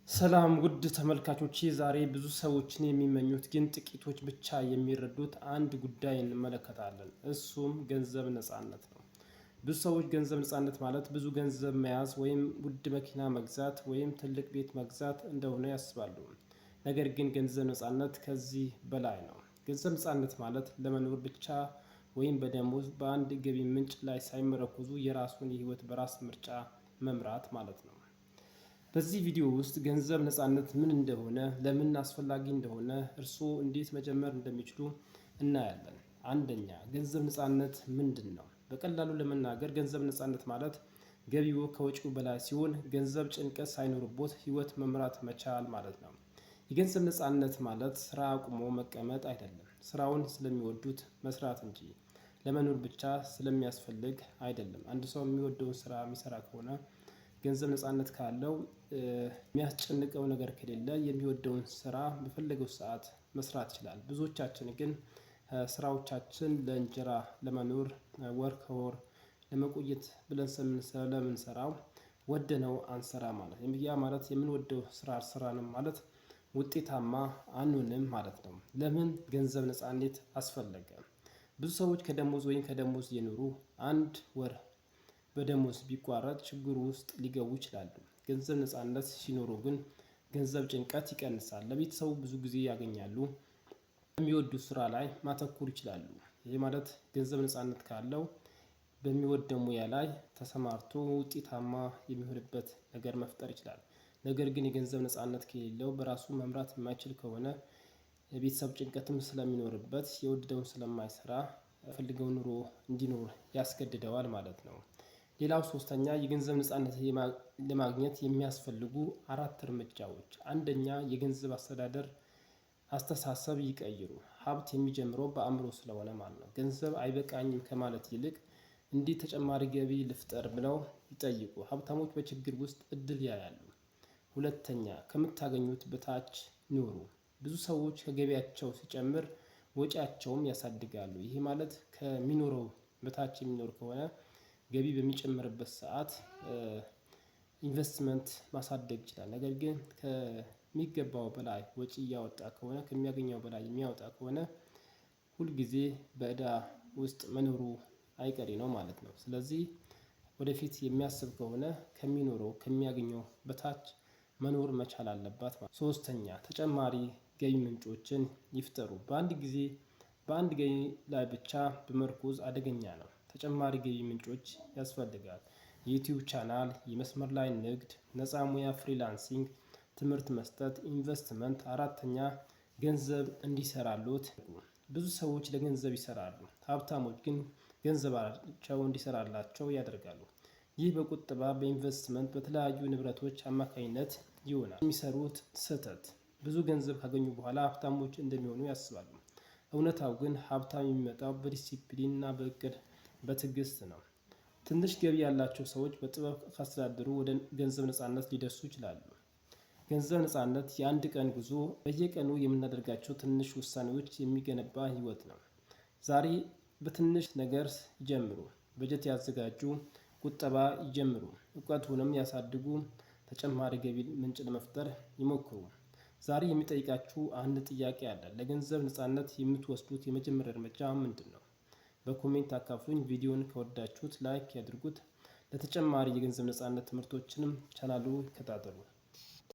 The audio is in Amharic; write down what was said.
ሰላም ውድ ተመልካቾቼ፣ ዛሬ ብዙ ሰዎችን የሚመኙት ግን ጥቂቶች ብቻ የሚረዱት አንድ ጉዳይ እንመለከታለን። እሱም ገንዘብ ነፃነት ነው። ብዙ ሰዎች ገንዘብ ነፃነት ማለት ብዙ ገንዘብ መያዝ ወይም ውድ መኪና መግዛት ወይም ትልቅ ቤት መግዛት እንደሆነ ያስባሉ። ነገር ግን ገንዘብ ነፃነት ከዚህ በላይ ነው። ገንዘብ ነፃነት ማለት ለመኖር ብቻ ወይም በደሞዝ በአንድ ገቢ ምንጭ ላይ ሳይመረኮዙ የራሱን የህይወት በራስ ምርጫ መምራት ማለት ነው። በዚህ ቪዲዮ ውስጥ ገንዘብ ነፃነት ምን እንደሆነ፣ ለምን አስፈላጊ እንደሆነ፣ እርስዎ እንዴት መጀመር እንደሚችሉ እናያለን። አንደኛ፣ ገንዘብ ነፃነት ምንድን ነው? በቀላሉ ለመናገር ገንዘብ ነፃነት ማለት ገቢው ከወጪው በላይ ሲሆን ገንዘብ ጭንቀት ሳይኖርቦት ህይወት መምራት መቻል ማለት ነው። የገንዘብ ነፃነት ማለት ስራ አቁሞ መቀመጥ አይደለም። ስራውን ስለሚወዱት መስራት እንጂ ለመኖር ብቻ ስለሚያስፈልግ አይደለም። አንድ ሰው የሚወደውን ስራ የሚሰራ ከሆነ ገንዘብ ነፃነት ካለው የሚያስጨንቀው ነገር ከሌለ የሚወደውን ስራ በፈለገው ሰዓት መስራት ይችላል። ብዙዎቻችን ግን ስራዎቻችን ለእንጀራ ለመኖር ወር ከወር ለመቆየት ብለን ስለምንሰራው ወደነው አንሰራ ማለት ነው። ያ ማለት የምንወደው ስራ አልሰራንም ማለት ውጤታማ አንሆንም ማለት ነው። ለምን ገንዘብ ነፃነት አስፈለገ? ብዙ ሰዎች ከደሞዝ ወይም ከደሞዝ እየኖሩ አንድ ወር በደሞዝ ቢቋረጥ ችግሩ ውስጥ ሊገቡ ይችላሉ። ገንዘብ ነፃነት ሲኖሩ ግን ገንዘብ ጭንቀት ይቀንሳል። ለቤተሰቡ ብዙ ጊዜ ያገኛሉ። በሚወዱት ስራ ላይ ማተኮር ይችላሉ። ይህ ማለት ገንዘብ ነፃነት ካለው በሚወደው ሙያ ላይ ተሰማርቶ ውጤታማ የሚሆንበት ነገር መፍጠር ይችላል። ነገር ግን የገንዘብ ነፃነት ከሌለው በራሱ መምራት የማይችል ከሆነ የቤተሰብ ጭንቀትም ስለሚኖርበት የወደደውን ስለማይሰራ የፈልገውን ኑሮ እንዲኖር ያስገድደዋል ማለት ነው። ሌላው ሶስተኛ፣ የገንዘብ ነፃነት ለማግኘት የሚያስፈልጉ 4 እርምጃዎች። አንደኛ፣ የገንዘብ አስተዳደር አስተሳሰብ ይቀይሩ። ሀብት የሚጀምረው በአእምሮ ስለሆነ ማለት ነው። ገንዘብ አይበቃኝም ከማለት ይልቅ እንዲህ ተጨማሪ ገቢ ልፍጠር ብለው ይጠይቁ። ሀብታሞች በችግር ውስጥ እድል ያያሉ። ሁለተኛ፣ ከምታገኙት በታች ኑሩ። ብዙ ሰዎች ከገቢያቸው ሲጨምር ወጪያቸውም ያሳድጋሉ። ይሄ ማለት ከሚኖረው በታች የሚኖር ከሆነ ገቢ በሚጨምርበት ሰዓት ኢንቨስትመንት ማሳደግ ይችላል። ነገር ግን ከሚገባው በላይ ወጪ እያወጣ ከሆነ ከሚያገኘው በላይ የሚያወጣ ከሆነ ሁልጊዜ በእዳ ውስጥ መኖሩ አይቀሬ ነው ማለት ነው። ስለዚህ ወደፊት የሚያስብ ከሆነ ከሚኖረው ከሚያገኘው በታች መኖር መቻል አለባት። ሶስተኛ፣ ተጨማሪ ገቢ ምንጮችን ይፍጠሩ። በአንድ ገቢ ላይ ብቻ በመርኮዝ አደገኛ ነው። ተጨማሪ ገቢ ምንጮች ያስፈልጋል። የዩቲዩብ ቻናል፣ የመስመር ላይ ንግድ፣ ነፃ ሙያ፣ ፍሪላንሲንግ፣ ትምህርት መስጠት፣ ኢንቨስትመንት። አራተኛ፣ ገንዘብ እንዲሰራሎት። ብዙ ሰዎች ለገንዘብ ይሰራሉ። ሀብታሞች ግን ገንዘባቸው እንዲሰራላቸው ያደርጋሉ። ይህ በቁጠባ በኢንቨስትመንት በተለያዩ ንብረቶች አማካኝነት ይሆናል። የሚሰሩት ስህተት ብዙ ገንዘብ ካገኙ በኋላ ሀብታሞች እንደሚሆኑ ያስባሉ። እውነታው ግን ሀብታም የሚመጣው በዲሲፕሊን እና በእቅድ በትዕግስት ነው። ትንሽ ገቢ ያላቸው ሰዎች በጥበብ ካስተዳደሩ ወደ ገንዘብ ነፃነት ሊደርሱ ይችላሉ። ገንዘብ ነፃነት የአንድ ቀን ጉዞ፣ በየቀኑ የምናደርጋቸው ትንሽ ውሳኔዎች የሚገነባ ህይወት ነው። ዛሬ በትንሽ ነገር ይጀምሩ። በጀት ያዘጋጁ፣ ቁጠባ ይጀምሩ፣ እውቀቱንም ያሳድጉ፣ ተጨማሪ ገቢ ምንጭ ለመፍጠር ይሞክሩ። ዛሬ የሚጠይቃችሁ አንድ ጥያቄ አለ። ለገንዘብ ነፃነት የምትወስዱት የመጀመሪያ እርምጃ ምንድን ነው? በኮሜንት አካፍሉኝ። ቪዲዮውን ከወዳችሁት ላይክ ያድርጉት። ለተጨማሪ የገንዘብ ነፃነት ትምህርቶችንም ቻናሉን ይከታተሉ።